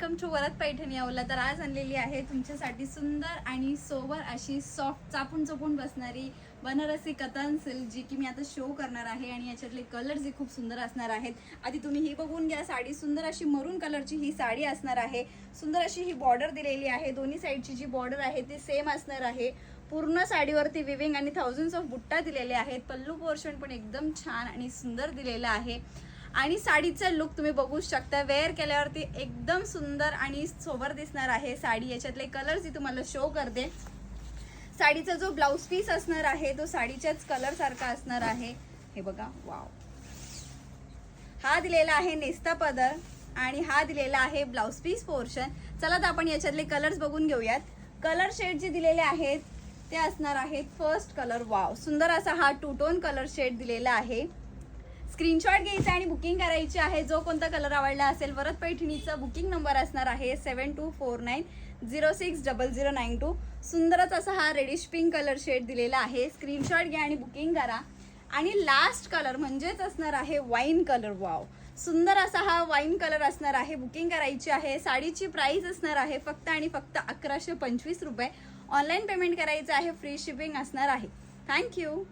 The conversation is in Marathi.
वेलकम टू वरद पैठणी अवला. तर आज आणलेली आहे तुमच्यासाठी सुंदर आणि सोबर अशी सॉफ्ट चापून चोपून बसणारी बनारसी कतन सिल्क, जी की मी आता शो करणार आहे. आणि याच्यातले कलर जे खूप सुंदर असणार आहेत. आधी तुम्ही ही बघून घ्या साडी. सुंदर अशी मरून कलरची ही साडी असणार आहे. सुंदर अशी ही बॉर्डर दिलेली आहे. दोन्ही साईडची जी बॉर्डर आहे ती सेम असणार आहे. पूर्ण साडीवरती विविंग आणि थाउजंड्स ऑफ बुट्टा दिलेले आहेत. पल्लू पोर्शन पण एकदम छान आणि सुंदर दिलेला आहे. आणि साडीचा लुक तुम्ही बघू शकता. वेअर केल्यावरती एकदम सुंदर आणि सोबर दिसणार आहे साडी. याच्यातले कलर्स मी तुम्हाला शो करते. साडीचा जो ब्लाउज पीस असणार आहे तो साडीच्याच कलर सारखा असणार आहे. हे बघा, वाव. हा दिलेला आहे नेस्ता पदर आणि हा दिलेला आहे ब्लाउज पीस पोर्शन. चला तर आपण याच्यातले कलर्स बघून घेऊयात. कलर शेड जे दिलेले आहेत ते असणार आहेत फर्स्ट कलर. वाव, सुंदर असा हा टू टोन कलर शेड दिलेला आहे. स्क्रीनशॉट घ्यायचा आणि बुकिंग करायची आहे. जो कोणता कलर आवडला असेल वरद पैठणीचा बुकिंग नंबर असणार आहे 7249060092. सुंदरच असा हा रेडिश पिंक कलर शेड दिलेला आहे. स्क्रीनशॉट घ्या आणि बुकिंग करा. आणि लास्ट कलर म्हणजेच असणार आहे वाईन कलर. वाव, सुंदर असा हा वाईन कलर असणार आहे. बुकिंग करायची आहे. साडीची प्राइस असणार आहे फक्त आणि फक्त 1125 रुपये. ऑनलाईन पेमेंट करायचं आहे. फ्री शिपिंग असणार आहे. थँक्यू.